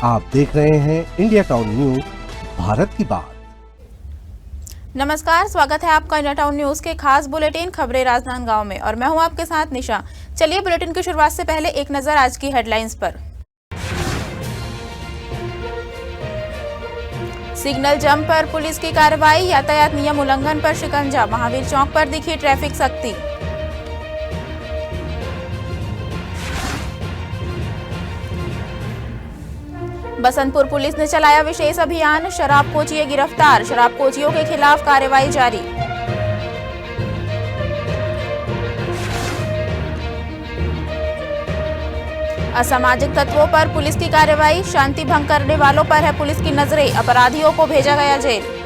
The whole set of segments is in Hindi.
आप देख रहे हैं इंडिया टाउन न्यूज, भारत की बात। नमस्कार, स्वागत है आपका इंडिया टाउन न्यूज के खास बुलेटिन खबरें राजनांदगांव में और मैं हूं आपके साथ निशा। चलिए बुलेटिन की शुरुआत से पहले एक नजर आज की हेडलाइंस पर। सिग्नल जंप पर पुलिस की कार्रवाई, यातायात नियम उल्लंघन पर शिकंजा, महावीर चौक पर दिखी ट्रैफिक सख्ती। बसंतपुर पुलिस ने चलाया विशेष अभियान, शराब कोचिए गिरफ्तार, शराब कोचियों के खिलाफ कार्रवाई जारी। असामाजिक तत्वों पर पुलिस की कार्रवाई, शांति भंग करने वालों पर है पुलिस की नजरें, अपराधियों को भेजा गया जेल।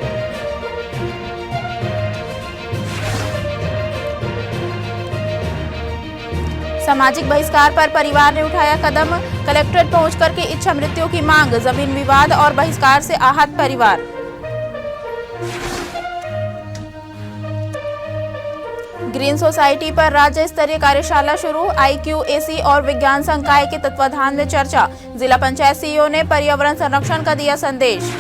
सामाजिक बहिष्कार पर परिवार ने उठाया कदम, कलेक्ट्रेट पहुंचकर के इच्छा मृत्यु की मांग, जमीन विवाद और बहिष्कार से आहत परिवार। ग्रीन सोसाइटी पर राज्य स्तरीय कार्यशाला शुरू, IQAC और विज्ञान संकाय के तत्वाधान में चर्चा, जिला पंचायत CEO ने पर्यावरण संरक्षण का दिया संदेश।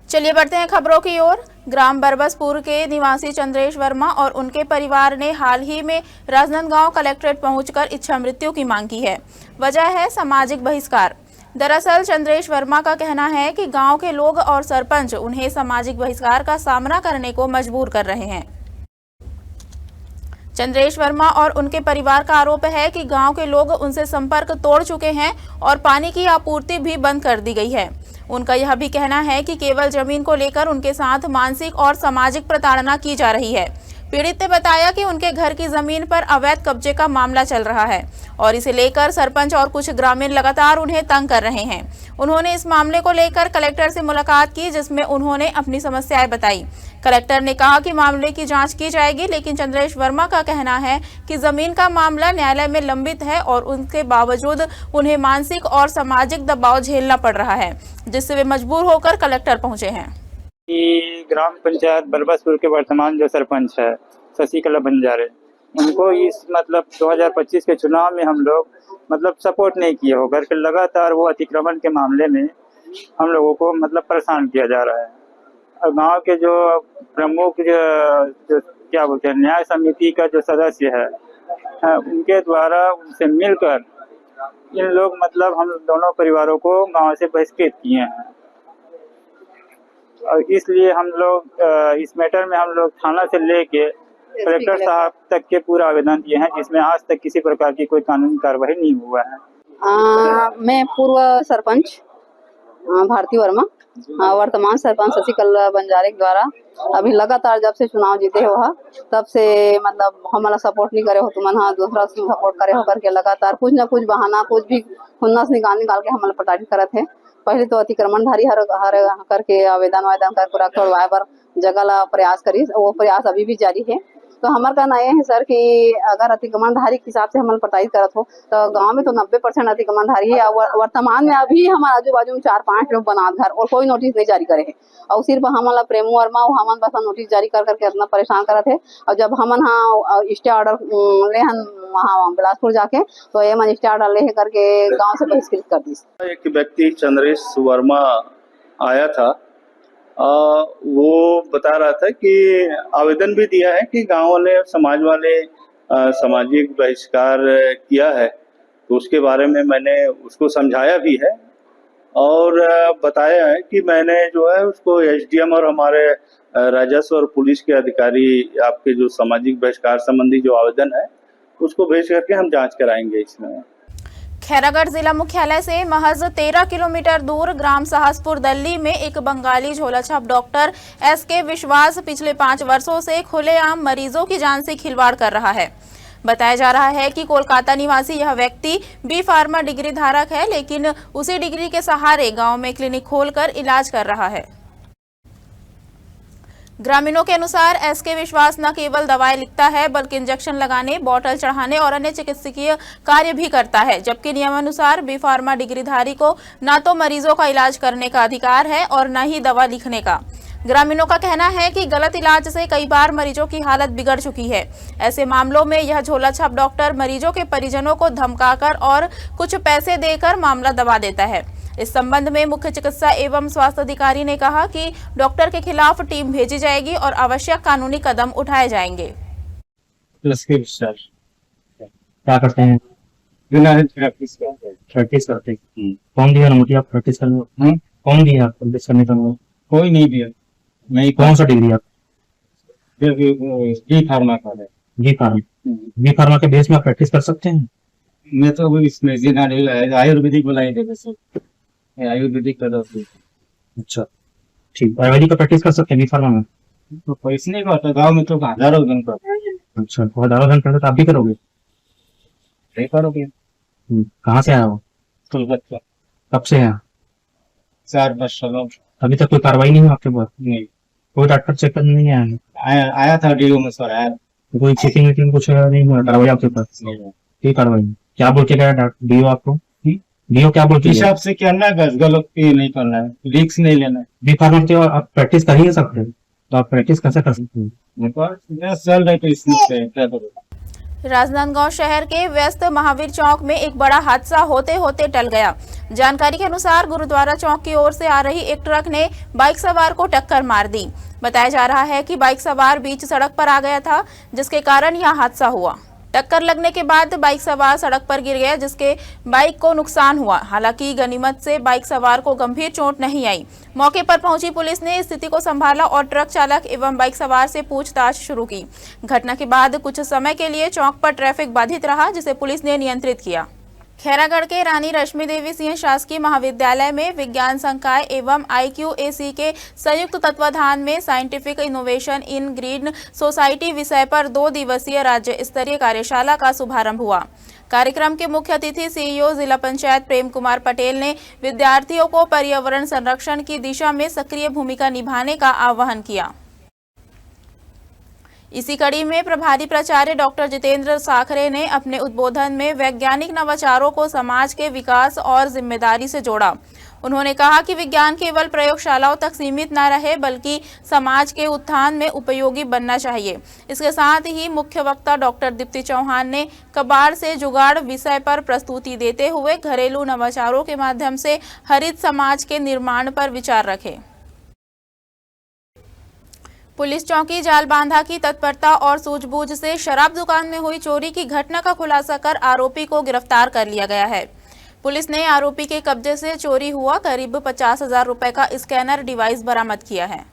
चलिए बढ़ते हैं खबरों की ओर। ग्राम बरबसपुर के निवासी चंद्रेश वर्मा और उनके परिवार ने हाल ही में राजनांदगांव कलेक्ट्रेट पहुंचकर इच्छा मृत्यु की मांग की है। वजह है सामाजिक बहिष्कार। दरअसल चंद्रेश वर्मा का कहना है कि गांव के लोग और सरपंच उन्हें सामाजिक बहिष्कार का सामना करने को मजबूर कर रहे हैं। चंद्रेश वर्मा और उनके परिवार का आरोप है कि गांव के लोग उनसे संपर्क तोड़ चुके हैं और पानी की आपूर्ति भी बंद कर दी गई है। उनका यह भी कहना है कि केवल जमीन को लेकर उनके साथ मानसिक और सामाजिक प्रताड़ना की जा रही है। पीड़ित ने बताया कि उनके घर की जमीन पर अवैध कब्जे का मामला चल रहा है और इसे लेकर सरपंच और कुछ ग्रामीण लगातार उन्हें तंग कर रहे हैं। उन्होंने इस मामले को लेकर कलेक्टर से मुलाकात की, जिसमें उन्होंने अपनी समस्याएं बताई। कलेक्टर ने कहा कि मामले की जांच की जाएगी, लेकिन चंद्रेश वर्मा का कहना है कि जमीन का मामला न्यायालय में लंबित है और उनके बावजूद उन्हें मानसिक और सामाजिक दबाव झेलना पड़ रहा है, जिससे वे मजबूर होकर कलेक्टर पहुंचे हैं। ग्राम पंचायत बरबसपुर के वर्तमान जो सरपंच है शशिकला बंजारे, उनको इस 2025 के चुनाव में हम लोग सपोर्ट नहीं किए हो करके लगातार वो अतिक्रमण के मामले में हम लोगों को परेशान किया जा रहा है। और गांव के जो प्रमुख जो क्या बोलते हैं न्याय समिति का जो सदस्य है उनके द्वारा उनसे मिलकर इन लोग हम दोनों परिवारों को गांव से बहिष्कृत किए हैं। और इसलिए हम लोग इस मैटर में हम लोग थाना से लेके कलेक्टर साहब तक के पूरा आवेदन दिए हैं, जिसमें आज तक किसी प्रकार की कोई कानूनी कार्रवाई नहीं हुआ है। मैं पूर्व सरपंच भारती वर्मा, वर्तमान सरपंच शशिकला बंजारे द्वारा अभी लगातार जब से चुनाव जीते हो तब से हमारा सपोर्ट नहीं करे हो, तुम दूसरा सपोर्ट करे हो करके लगातार कुछ न कुछ बहाना कुछ भी खुन्नस निकाल के हमारा प्रताड़ित करत है। पहले तो अतिक्रमणधारी हर करके आवेदन कर पूरा करवाए पर जगह ला प्रयास करी, वो प्रयास अभी भी जारी है। तो हमारा कहना यह है सर कि अगर अतिक्रमणधारी के हिसाब से हम प्रताड़ित करत हो तो गांव में तो 90% अतिक्रमणधारी है। वर्तमान में अभी हमारे आजू बाजू में 4-5 लोग बना घर और कोई नोटिस नहीं जारी करे है। और सिर्फ हमारा प्रेम वर्मा हमन बस नोटिस जारी करके इतना परेशान करत है। और जब हमन स्टे ऑर्डर ले वहाँ बिलासपुर जाके तो ये मन स्टे ऑर्डर ले करके गाँव से बहिष्कृत कर दी। एक व्यक्ति चंद्रेश वर्मा आया था, वो बता रहा था कि आवेदन भी दिया है कि गांव वाले समाज वाले सामाजिक बहिष्कार किया है, तो उसके बारे में मैंने उसको समझाया भी है और बताया है कि मैंने जो है उसको SDM और हमारे राजस्व और पुलिस के अधिकारी आपके जो सामाजिक बहिष्कार संबंधी जो आवेदन है उसको भेज करके हम जांच कराएंगे इसमें। खैरागढ़ जिला मुख्यालय से महज 13 किलोमीटर दूर ग्राम साहसपुर दल्ली में एक बंगाली झोलाछाप डॉक्टर SK विश्वास पिछले 5 वर्षों से खुलेआम मरीजों की जान से खिलवाड़ कर रहा है। बताया जा रहा है कि कोलकाता निवासी यह व्यक्ति B फार्मा डिग्री धारक है, लेकिन उसी डिग्री के सहारे गांव में क्लिनिक खोलकर इलाज कर रहा है। ग्रामीणों के अनुसार SK विश्वास न केवल दवाएं लिखता है बल्कि इंजेक्शन लगाने, बोतल चढ़ाने और अन्य चिकित्सकीय कार्य भी करता है, जबकि नियमानुसार B फार्मा डिग्रीधारी को न तो मरीजों का इलाज करने का अधिकार है और न ही दवा लिखने का। ग्रामीणों का कहना है कि गलत इलाज से कई बार मरीजों की हालत बिगड़ चुकी है। ऐसे मामलों में यह झोलाछाप डॉक्टर मरीजों के परिजनों को धमकाकर और कुछ पैसे देकर मामला दबा देता है। इस संबंध में मुख्य चिकित्सा एवं स्वास्थ्य अधिकारी ने कहा कि डॉक्टर के खिलाफ टीम भेजी जाएगी और आवश्यक कानूनी कदम उठाए जाएंगे। क्या करते हैं? प्रैक्टिस करते हैं। कौन दिया अनुमति आप प्रैक्टिस करने को? कौन दिया प्रैक्टिस करने का? कोई नहीं दिया। नहीं, कौन सा डिग्री आप? जी फार्मा का है। जी फार्मा के बेस में आप प्रैक्टिस कर सकते हैं? मैं तो इसमें आयुर्वेदिक वाला ही आयुर्वेदिक का दर्द। अच्छा, ठीक। आयुर्वेदिक का प्रैक्टिस कर सकते हैं बी फार्मा में? तो पैसे नहीं करता, गाँव में तो हजारों जन का। अच्छा, तो हजारों जन करते तो आप भी करोगे? नहीं करोगे। कहाँ से आया हो? कोलकाता। कब से है? 4-5 सालों। अभी तक कोई कार्रवाई नहीं हुई आपके पास? नहीं कोई डॉक्टर चेक करने नहीं आया? आया था डीओ में सर, आया। कोई चेकिंग वेकिंग कुछ नहीं हुआ? कार्रवाई आपके पास? कोई कार्रवाई नहीं। क्या बोल के गया डीओ आपको? डीओ क्या बोल के गया? हिसाब से करना है, गलत नहीं करना है, रिस्क नहीं लेना है। बी फार्मा के आप प्रैक्टिस कर ही सकते हैं, तो आप प्रैक्टिस कैसे कर सकते हैं? चल रहे तो इसमें क्या करो। राजनांदगांव शहर के व्यस्त महावीर चौक में एक बड़ा हादसा होते होते टल गया। जानकारी के अनुसार गुरुद्वारा चौक की ओर से आ रही एक ट्रक ने बाइक सवार को टक्कर मार दी। बताया जा रहा है कि बाइक सवार बीच सड़क पर आ गया था, जिसके कारण यह हादसा हुआ। टक्कर लगने के बाद बाइक सवार सड़क पर गिर गया, जिसके बाइक को नुकसान हुआ। हालांकि गनीमत से बाइक सवार को गंभीर चोट नहीं आई। मौके पर पहुंची पुलिस ने स्थिति को संभाला और ट्रक चालक एवं बाइक सवार से पूछताछ शुरू की। घटना के बाद कुछ समय के लिए चौक पर ट्रैफिक बाधित रहा, जिसे पुलिस ने नियंत्रित किया। खैरागढ़ के रानी रश्मि देवी सिंह शासकीय महाविद्यालय में विज्ञान संकाय एवं IQAC के संयुक्त तत्वाधान में scientific innovation in green society विषय पर 2 दिवसीय राज्य स्तरीय कार्यशाला का शुभारंभ हुआ। कार्यक्रम के मुख्य अतिथि CEO जिला पंचायत प्रेम कुमार पटेल ने विद्यार्थियों को पर्यावरण संरक्षण की दिशा में सक्रिय भूमिका निभाने का आह्वान किया। इसी कड़ी में प्रभारी प्राचार्य डॉक्टर जितेंद्र साखरे ने अपने उद्बोधन में वैज्ञानिक नवाचारों को समाज के विकास और जिम्मेदारी से जोड़ा। उन्होंने कहा कि विज्ञान केवल प्रयोगशालाओं तक सीमित न रहे, बल्कि समाज के उत्थान में उपयोगी बनना चाहिए। इसके साथ ही मुख्य वक्ता डॉक्टर दीप्ति चौहान ने कबाड़ से जुगाड़ विषय पर प्रस्तुति देते हुए घरेलू नवाचारों के माध्यम से हरित समाज के निर्माण पर विचार रखे। पुलिस चौकी जालबांधा की तत्परता और सूझबूझ से शराब दुकान में हुई चोरी की घटना का खुलासा कर आरोपी को गिरफ्तार कर लिया गया है। पुलिस ने आरोपी के कब्जे से चोरी हुआ करीब 50,000 रुपए का स्कैनर डिवाइस बरामद किया है।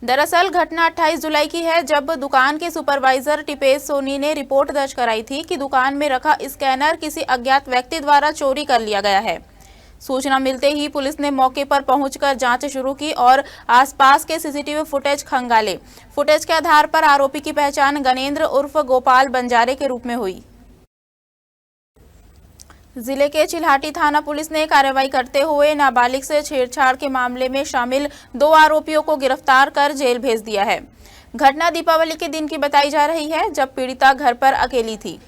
दरअसल घटना 28 जुलाई की है, जब दुकान के सुपरवाइजर टिपेश सोनी ने रिपोर्ट दर्ज कराई थी कि दुकान में रखा स्कैनर किसी अज्ञात व्यक्ति द्वारा चोरी कर लिया गया है। सूचना मिलते ही पुलिस ने मौके पर पहुंचकर जांच शुरू की और आसपास के सीसीटीवी फुटेज खंगाले। फुटेज के आधार पर आरोपी की पहचान गणेंद्र उर्फ गोपाल बंजारे के रूप में हुई। जिले के चिल्हाटी थाना पुलिस ने कार्रवाई करते हुए नाबालिग से छेड़छाड़ के मामले में शामिल 2 आरोपियों को गिरफ्तार कर जेल भेज दिया है। घटना दीपावली के दिन की बताई जा रही है, जब पीड़िता घर पर अकेली थी।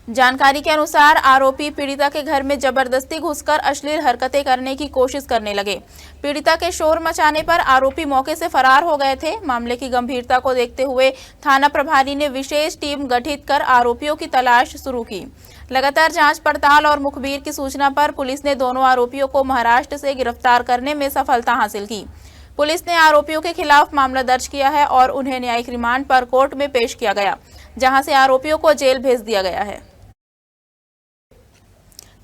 जानकारी के अनुसार आरोपी पीड़िता के घर में जबरदस्ती घुसकर अश्लील हरकतें करने की कोशिश करने लगे। पीड़िता के शोर मचाने पर आरोपी मौके से फरार हो गए थे। मामले की गंभीरता को देखते हुए थाना प्रभारी ने विशेष टीम गठित कर आरोपियों की तलाश शुरू की। लगातार जांच पड़ताल और मुखबिर की सूचना पर पुलिस ने दोनों आरोपियों को महाराष्ट्र से गिरफ्तार करने में सफलता हासिल की। पुलिस ने आरोपियों के खिलाफ मामला दर्ज किया है और उन्हें न्यायिक रिमांड पर कोर्ट में पेश किया गया, जहां से आरोपियों को जेल भेज दिया गया है।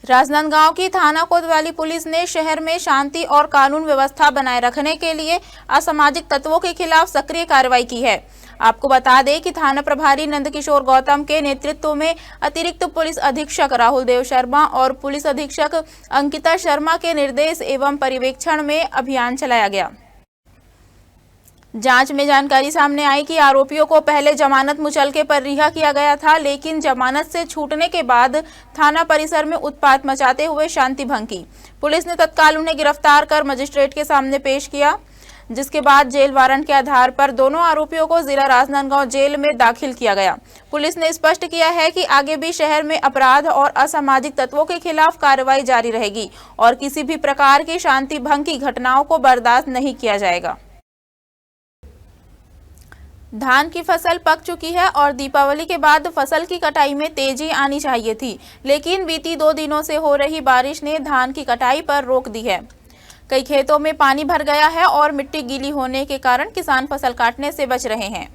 राजनांदगांव की थाना कोतवाली पुलिस ने शहर में शांति और कानून व्यवस्था बनाए रखने के लिए असामाजिक तत्वों के खिलाफ सक्रिय कार्रवाई की है। आपको बता दें कि थाना प्रभारी नंदकिशोर गौतम के नेतृत्व में अतिरिक्त पुलिस अधीक्षक राहुल देव शर्मा और पुलिस अधीक्षक अंकिता शर्मा के निर्देश एवं पर्यवेक्षण में अभियान चलाया गया। जांच में जानकारी सामने आई कि आरोपियों को पहले जमानत मुचलके पर रिहा किया गया था, लेकिन जमानत से छूटने के बाद थाना परिसर में उत्पात मचाते हुए शांति भंग की। पुलिस ने तत्काल उन्हें गिरफ्तार कर मजिस्ट्रेट के सामने पेश किया। जिसके बाद जेल वारंट के आधार पर दोनों आरोपियों को जिला राजनांदगांव जेल में दाखिल किया गया। पुलिस ने स्पष्ट किया है कि आगे भी शहर में अपराध और असामाजिक तत्वों के खिलाफ कार्रवाई जारी रहेगी और किसी भी प्रकार की शांति भंग की घटनाओं को बर्दाश्त नहीं किया जाएगा। धान की फसल पक चुकी है और दीपावली के बाद फसल की कटाई में तेजी आनी चाहिए थी, लेकिन बीती 2 दिनों से हो रही बारिश ने धान की कटाई पर रोक दी है। कई खेतों में पानी भर गया है और मिट्टी गीली होने के कारण किसान फसल काटने से बच रहे हैं।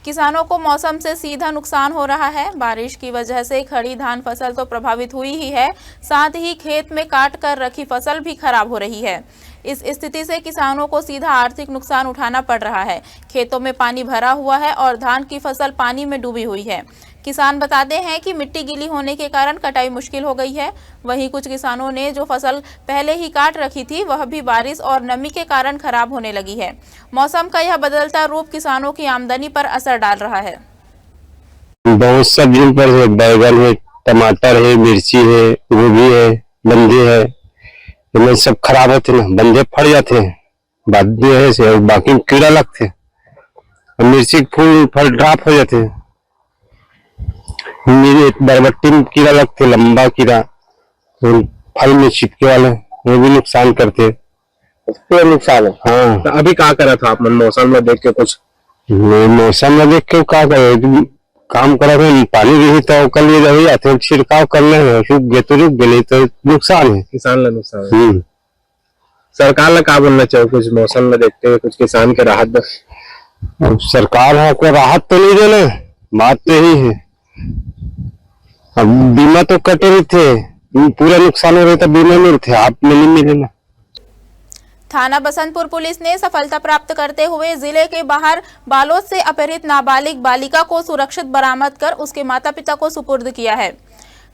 किसानों को मौसम से सीधा नुकसान हो रहा है। बारिश की वजह से खड़ी धान फसल तो प्रभावित हुई ही है, साथ ही खेत में काट कर रखी फसल भी खराब हो रही है। इस स्थिति से किसानों को सीधा आर्थिक नुकसान उठाना पड़ रहा है। खेतों में पानी भरा हुआ है और धान की फसल पानी में डूबी हुई है। किसान बताते हैं कि मिट्टी गीली होने के कारण कटाई मुश्किल हो गई है। वहीं कुछ किसानों ने जो फसल पहले ही काट रखी थी वह भी बारिश और नमी के कारण खराब होने लगी है। मौसम का यह बदलता रूप किसानों की आमदनी पर असर डाल रहा है। बहुत सब्जियों पर है, बैगन है, टमाटर है, मिर्ची है, गोभी है, बंदे है, इनमें सब खराब होते ना, बंदे फट जाते हैं, बाद है बाकी कीड़ा लगते हैं, मिर्ची के फूल फल ड्राप हो जाते हैं, मेरी बरबट्टी में कीड़ा लगते, लंबा कीड़ा, फल में चिपके वाले वो भी नुकसान करते, पूरा नुकसान है। हाँ, तो अभी क्या करा था आपने मौसम में देख के? कुछ मौसम में देख के क्या करे, काम करा था, पानी भी तो कर लिए रह जाते, छिड़काव करने तो रुक गए, तो नुकसान है, किसान ला नुकसान है। सरकार ला क्या बोलना चाहिए कुछ मौसम में देखते हुए, कुछ किसान के राहत दे? अब सरकार है कोई राहत तो नहीं देना, बात तो यही है। अब बीमा तो कटे रहे थे, पूरा नुकसान हो रहा था, बीमा मिले थे, आप में नहीं मिले ना। थाना बसंतपुर पुलिस ने सफलता प्राप्त करते हुए जिले के बाहर बालोद से अपहरित नाबालिग बालिका को सुरक्षित बरामद कर उसके माता पिता को सुपुर्द किया है।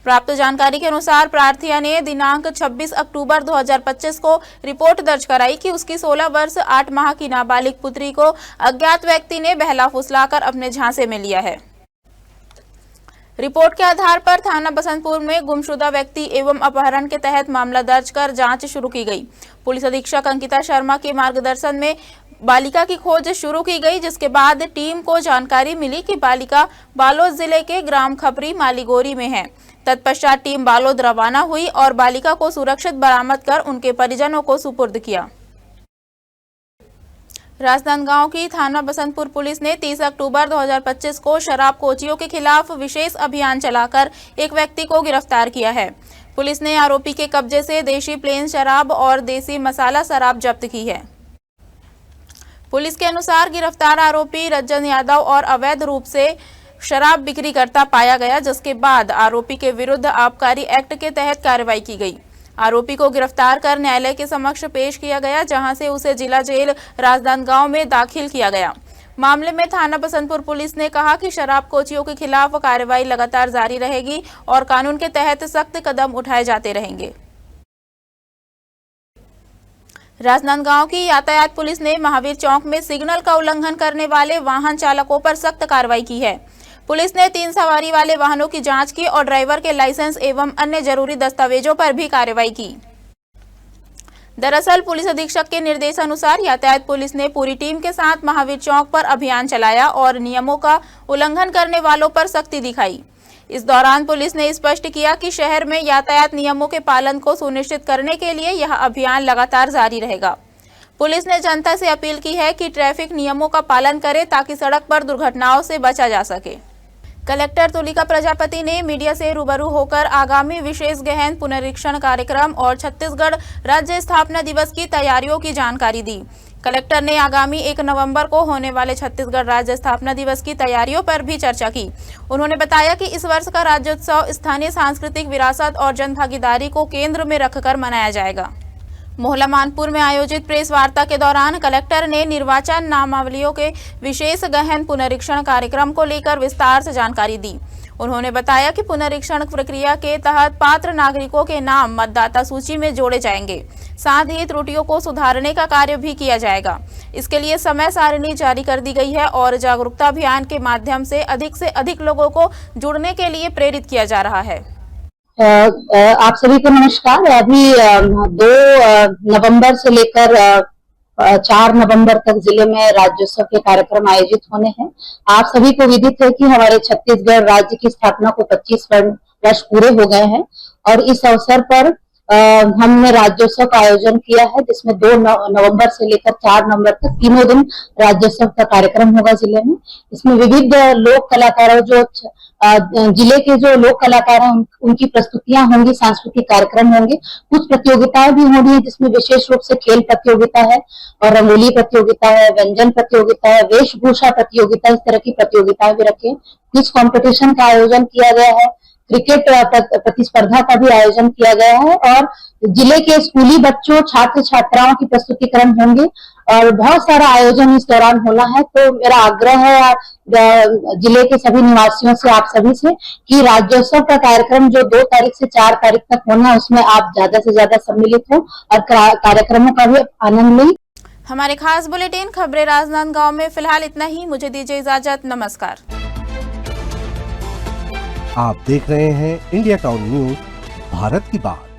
प्राप्त जानकारी के अनुसार प्रार्थिया ने दिनांक 26 अक्टूबर 2025 को रिपोर्ट दर्ज कराई कि उसकी 16 वर्ष 8 माह की नाबालिग पुत्री को अज्ञात व्यक्ति ने बहला फुसलाकर अपने झांसे में लिया है। रिपोर्ट के आधार पर थाना बसंतपुर में गुमशुदा व्यक्ति एवं अपहरण के तहत मामला दर्ज कर जांच शुरू की गई। पुलिस अधीक्षक अंकिता शर्मा के मार्गदर्शन में बालिका की खोज शुरू की गई, जिसके बाद टीम को जानकारी मिली कि बालिका बालोद जिले के ग्राम खपरी मालीगोरी में है। तत्पश्चात टीम बालोद रवाना हुई और बालिका को सुरक्षित बरामद कर उनके परिजनों को सुपुर्द किया। राजनांदगांव की थाना बसंतपुर पुलिस ने 30 अक्टूबर 2025 को शराब कोचियों के खिलाफ विशेष अभियान चलाकर एक व्यक्ति को गिरफ्तार किया है। पुलिस ने आरोपी के कब्जे से देशी प्लेन शराब और देसी मसाला शराब जब्त की है। पुलिस के अनुसार गिरफ्तार आरोपी रंजन यादव और अवैध रूप से शराब बिक्री करता पाया गया, जिसके बाद आरोपी के विरुद्ध आबकारी एक्ट के तहत कार्रवाई की गई। आरोपी को गिरफ्तार कर न्यायालय के समक्ष पेश किया गया, जहां से उसे जिला जेल राजनांदगांव में दाखिल किया गया। मामले में थाना बसंतपुर पुलिस ने कहा कि शराब कोचियों के खिलाफ कार्रवाई लगातार जारी रहेगी और कानून के तहत सख्त कदम उठाए जाते रहेंगे। राजनांदगांव की यातायात पुलिस ने महावीर चौक में सिग्नल का उल्लंघन करने वाले वाहन चालकों पर सख्त कार्रवाई की है। पुलिस ने 3 सवारी वाले वाहनों की जांच की और ड्राइवर के लाइसेंस एवं अन्य जरूरी दस्तावेजों पर भी कार्रवाई की। दरअसल पुलिस अधीक्षक के निर्देशानुसार यातायात पुलिस ने पूरी टीम के साथ महावीर चौक पर अभियान चलाया और नियमों का उल्लंघन करने वालों पर सख्ती दिखाई। इस दौरान पुलिस ने स्पष्ट किया कि शहर में यातायात नियमों के पालन को सुनिश्चित करने के लिए यह अभियान लगातार जारी रहेगा। पुलिस ने जनता से अपील की है कि ट्रैफिक नियमों का पालन करें ताकि सड़क पर दुर्घटनाओं से बचा जा सके। कलेक्टर तुलिका प्रजापति ने मीडिया से रूबरू होकर आगामी विशेष गहन पुनरीक्षण कार्यक्रम और छत्तीसगढ़ राज्य स्थापना दिवस की तैयारियों की जानकारी दी। कलेक्टर ने आगामी 1 नवंबर को होने वाले छत्तीसगढ़ राज्य स्थापना दिवस की तैयारियों पर भी चर्चा की। उन्होंने बताया कि इस वर्ष का राज्योत्सव स्थानीय सांस्कृतिक विरासत और जनभागीदारी को केंद्र में रखकर मनाया जाएगा। मोहला मानपुर में आयोजित प्रेस वार्ता के दौरान कलेक्टर ने निर्वाचन नामावलियों के विशेष गहन पुनरीक्षण कार्यक्रम को लेकर विस्तार से जानकारी दी। उन्होंने बताया कि पुनरीक्षण प्रक्रिया के तहत पात्र नागरिकों के नाम मतदाता सूची में जोड़े जाएंगे, साथ ही त्रुटियों को सुधारने का कार्य भी किया जाएगा। इसके लिए समय सारिणी जारी कर दी गई है और जागरूकता अभियान के माध्यम से अधिक लोगों को जुड़ने के लिए प्रेरित किया जा रहा है। आप सभी को नमस्कार। अभी 2 नवंबर से लेकर 4 नवंबर तक जिले में राज्योत्सव के कार्यक्रम आयोजित होने हैं। आप सभी को विदित है कि हमारे छत्तीसगढ़ राज्य की स्थापना को 25 वर्ष पूरे हो गए हैं और इस अवसर पर हमने राज्योत्सव का आयोजन किया है, जिसमें 2 नवंबर से लेकर 4 नवंबर तक तीनों दिन राज्योत्सव का कार्यक्रम होगा जिले में। इसमें विविध लोक कलाकारों जो जिले के जो लोक कलाकार हैं उनकी प्रस्तुतियां होंगी, सांस्कृतिक कार्यक्रम होंगे, कुछ प्रतियोगिताएं भी होनी है जिसमें विशेष रूप से खेल प्रतियोगिता है और रंगोली प्रतियोगिता है, व्यंजन प्रतियोगिता है, वेशभूषा प्रतियोगिता, इस तरह की प्रतियोगिताएं भी रखी है। क्विज कॉम्पिटिशन का आयोजन किया गया है, क्रिकेट प्रतिस्पर्धा का भी आयोजन किया गया है और जिले के स्कूली बच्चों छात्र छात्राओं की प्रस्तुतिकरण होंगे और बहुत सारा आयोजन इस दौरान होना है। तो मेरा आग्रह है जिले के सभी निवासियों से, आप सभी से, कि राज्योत्सव का कार्यक्रम जो 2 तारीख से 4 तारीख तक होना है उसमें आप ज्यादा से ज्यादा सम्मिलित हो और कार्यक्रमों का भी आनंद लें। हमारे खास बुलेटिन खबरें राजनांदगांव में फिलहाल इतना ही। मुझे दीजिए इजाजत, नमस्कार। आप देख रहे हैं इंडिया टाउन न्यूज, भारत की बात।